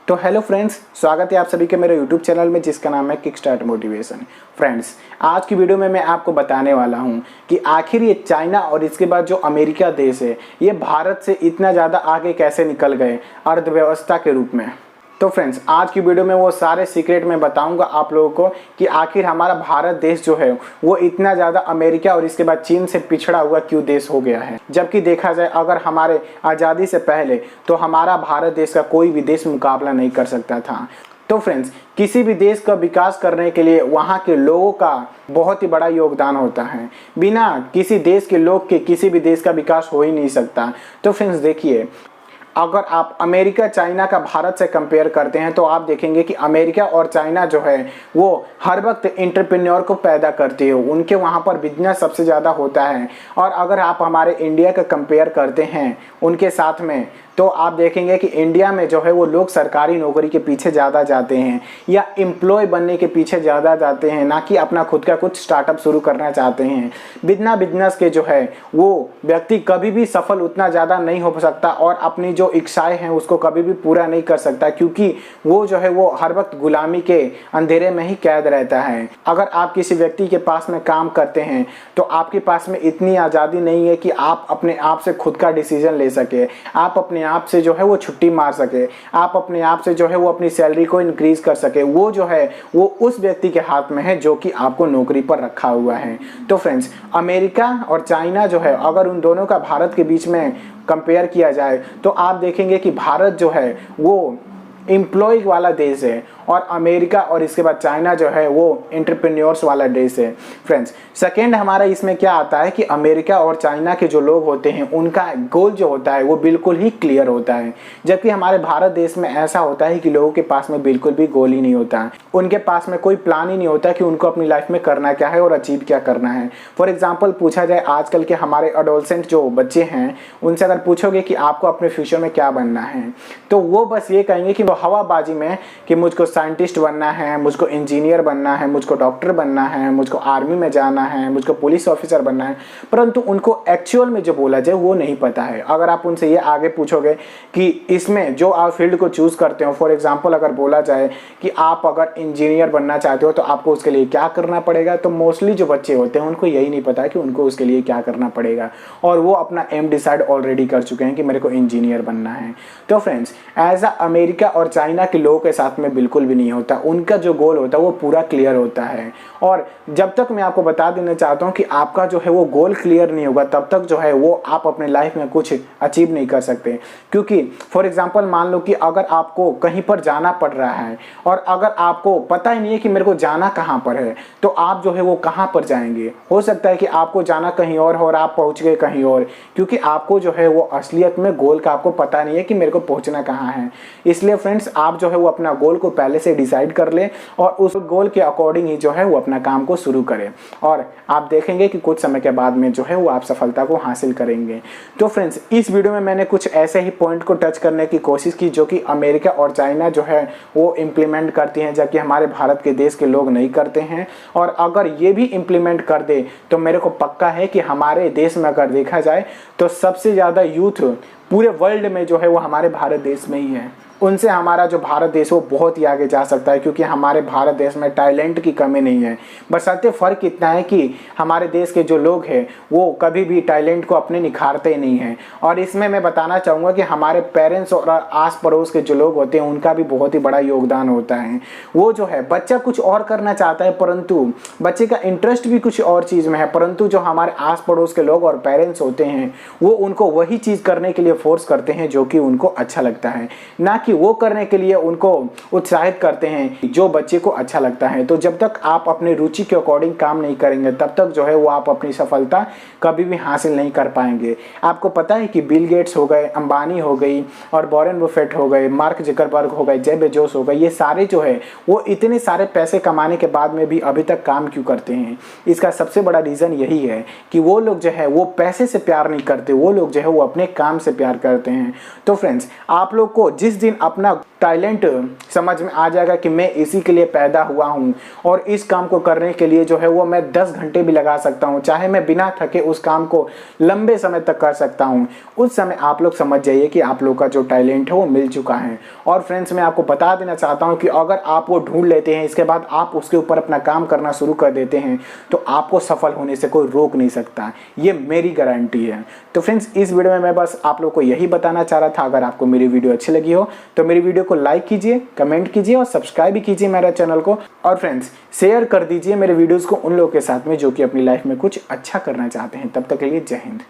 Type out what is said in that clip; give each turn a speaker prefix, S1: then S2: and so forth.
S1: तो hello friends, स्वागत है आप सभी के मेरे यूट्यूब चैनल में जिसका नाम है किक स्टार्ट मोटिवेशन। फ्रेंड्स, आज की वीडियो में मैं आपको बताने वाला हूं कि आखिर ये चाइना और इसके बाद जो अमेरिका देश है ये भारत से इतना ज़्यादा आगे कैसे निकल गए अर्थव्यवस्था के रूप में। तो फ्रेंड्स, आज की वीडियो में वो सारे सीक्रेट मैं बताऊंगा आप लोगों को कि आखिर हमारा भारत देश जो है वो इतना ज़्यादा अमेरिका और इसके बाद चीन से पिछड़ा हुआ क्यों देश हो गया है। जबकि देखा जाए अगर हमारे आज़ादी से पहले तो हमारा भारत देश का कोई भी देश मुकाबला नहीं कर सकता था। तो फ्रेंड्स, किसी भी देश का विकास करने के लिए वहाँ के लोगों का बहुत ही बड़ा योगदान होता है। बिना किसी देश के लोग के किसी भी देश का विकास हो ही नहीं सकता। तो फ्रेंड्स देखिए, अगर आप अमेरिका चाइना का भारत से कंपेयर करते हैं तो आप देखेंगे कि अमेरिका और चाइना जो है वो हर वक्त एंटरप्रेन्योर को पैदा करते हो, उनके वहाँ पर बिजनेस सबसे ज़्यादा होता है। और अगर आप हमारे इंडिया का कंपेयर करते हैं उनके साथ में तो आप देखेंगे कि इंडिया में जो है वो लोग सरकारी नौकरी के पीछे ज़्यादा जाते हैं या एम्प्लॉय बनने के पीछे ज़्यादा जाते हैं, ना कि अपना खुद का कुछ स्टार्टअप शुरू करना चाहते हैं। बिना बिजनेस के जो है वो व्यक्ति कभी भी सफल उतना ज़्यादा नहीं हो सकता और अपनी जो इच्छाएं हैं उसको कभी भी पूरा नहीं कर सकता, क्योंकि वो जो है वो हर वक्त गुलामी के अंधेरे में ही कैद रहता है। अगर आप किसी व्यक्ति के पास में काम करते हैं तो आपके पास में इतनी आज़ादी नहीं है कि आप अपने आप से खुद का डिसीजन ले सके, आप अपने आप से जो है वो छुट्टी मार सके, आप अपने आप से जो है वो अपनी सैलरी को इंक्रीज कर सके। वो जो है वो उस व्यक्ति के हाथ में है जो कि आपको नौकरी पर रखा हुआ है। तो फ्रेंड्स, अमेरिका और चाइना जो है अगर उन दोनों का भारत के बीच में कंपेयर किया जाए तो आप देखेंगे कि भारत जो है वो एम्प्लॉय वाला देश है और अमेरिका और इसके बाद चाइना जो है वो एंटरप्रेन्योर्स वाला देश है। फ्रेंड्स, सेकेंड हमारा इसमें क्या आता है कि अमेरिका और चाइना के जो लोग होते हैं उनका गोल जो होता है वो बिल्कुल ही क्लियर होता है, जबकि हमारे भारत देश में ऐसा होता है कि लोगों के पास में बिल्कुल भी गोल ही नहीं होता है। उनके पास में कोई प्लान ही नहीं होता कि उनको अपनी लाइफ में करना क्या है और अचीव क्या करना है। फॉर एग्जाम्पल पूछा जाए आजकल के हमारे अडोलसेंट जो बच्चे हैं उनसे अगर पूछोगे कि आपको अपने फ्यूचर में क्या बनना है तो वो बस ये कहेंगे कि वो हवाबाजी में कि मुझको साइंटिस्ट बनना है, मुझको इंजीनियर बनना है, मुझको डॉक्टर बनना है, मुझको आर्मी में जाना है, मुझको पुलिस ऑफिसर बनना है, परंतु उनको एक्चुअल में जो बोला जाए वो नहीं पता है। अगर आप उनसे ये आगे पूछोगे कि इसमें जो आप फील्ड को चूज करते हो, फॉर एग्जांपल अगर बोला जाए कि आप अगर इंजीनियर बनना चाहते हो तो आपको उसके लिए क्या करना पड़ेगा, तो मोस्टली जो बच्चे होते हैं उनको यही नहीं पता कि उनको उसके लिए क्या करना पड़ेगा और वो अपना एम डिसाइड ऑलरेडी कर चुके हैं कि मेरे को इंजीनियर बनना है। तो फ्रेंड्स, एज अ अमेरिका और चाइना के लोगों के साथ में बिल्कुल भी नहीं होता। उनका जो गोल होता है वो पूरा क्लियर होता है और जब तक मैं आपको बता देना चाहता हूँ कि आपका जो है वो गोल क्लियर नहीं होगा तब तक जो है वो आप अपने लाइफ में कुछ अचीव नहीं कर सकते। क्योंकि फॉर एग्जांपल मान लो कि अगर आपको कहीं पर जाना पड़ रहा है और अगर आपको पता ही नहीं है कि मेरे को जाना कहाँ पर है तो आप जो है वो कहाँ पर जाएंगे। हो सकता है कि आपको जाना कहीं और हो और आप पहुँच गए कहीं और, क्योंकि आपको जो है वो असलियत में गोल का आपको पता नहीं है कि मेरे को पहुँचना कहाँ है। इसलिए फ्रेंड्स, आप जो है वो अपना गोल को पहले से डिसाइड कर ले और उस गोल के अकॉर्डिंग ही जो है वो अपना काम को शुरू करें और आप देखेंगे कि कुछ समय के बाद में जो है वो आप सफलता को हासिल करेंगे। तो फ्रेंड्स, इस वीडियो में मैंने कुछ ऐसे ही पॉइंट को टच करने की कोशिश की जो कि अमेरिका और चाइना जो है वो इम्प्लीमेंट करती हैं, जबकि हमारे भारत के देश के लोग नहीं करते हैं। और अगर ये भी इम्प्लीमेंट कर दे तो मेरे को पक्का है कि हमारे देश में अगर देखा जाए तो सबसे ज़्यादा यूथ पूरे वर्ल्ड में जो है वो हमारे भारत देश में ही है। उनसे हमारा जो भारत देश वो बहुत ही आगे जा सकता है, क्योंकि हमारे भारत देश में टैलेंट की कमी नहीं है। बशर्ते फ़र्क इतना है कि हमारे देश के जो लोग हैं वो कभी भी टैलेंट को अपने निखारते ही नहीं हैं। और इसमें मैं बताना चाहूँगा कि हमारे पेरेंट्स और आस पड़ोस के जो लोग होते हैं उनका भी बहुत ही बड़ा योगदान होता है। वो जो है बच्चा कुछ और करना चाहता है परंतु बच्चे का इंटरेस्ट भी कुछ और चीज़ में है, परंतु जो हमारे आस पड़ोस के लोग और पेरेंट्स होते हैं वो उनको वही चीज़ करने के लिए फोर्स करते हैं जो कि उनको अच्छा लगता है, ना कि वो करने के लिए उनको उत्साहित करते हैं जो बच्चे को अच्छा लगता है। तो जब तक आप अपने रुचि के अकॉर्डिंग काम नहीं करेंगे तब तक जो है वो आप अपनी सफलता कभी भी हासिल नहीं कर पाएंगे। आपको पता है कि बिल गेट्स हो गए, अंबानी हो गई और वॉरेन बफेट हो गए, मार्क ज़करबर्ग हो गए, जेफ बेजोस हो गए, ये सारे जो है वो इतने सारे पैसे कमाने के बाद में भी अभी तक काम क्यों करते हैं? इसका सबसे बड़ा रीज़न यही है कि वो लोग जो है वो पैसे से प्यार नहीं करते, वो लोग जो है वो अपने काम से प्यार करते हैं। तो फ्रेंड्स, आप लोग को जिस दिन दिन अपना टैलेंट समझ में आ जाएगा कि मैं इसी के लिए पैदा हुआ हूँ और इस काम को करने के लिए जो है वो मैं 10 घंटे भी लगा सकता हूँ, चाहे मैं बिना थके उस काम को लंबे समय तक कर सकता हूँ, उस समय आप लोग समझ जाइए कि आप लोग का जो टैलेंट है वो मिल चुका है। और फ्रेंड्स, मैं आपको बता देना चाहता हूँ कि अगर आप वो ढूंढ लेते हैं, इसके बाद आप उसके ऊपर अपना काम करना शुरू कर देते हैं, तो आपको सफल होने से कोई रोक नहीं सकता, ये मेरी गारंटी है। तो फ्रेंड्स, इस वीडियो में मैं बस आप लोग को यही बताना चाह रहा था। अगर आपको मेरी वीडियो अच्छी लगी हो तो मेरी वीडियो को लाइक कीजिए, कमेंट कीजिए और सब्सक्राइब भी कीजिए मेरा चैनल को। और फ्रेंड्स, शेयर कर दीजिए मेरे वीडियोस को उन लोगों के साथ में जो कि अपनी लाइफ में कुछ अच्छा करना चाहते हैं। तब तक के लिए जय हिंद।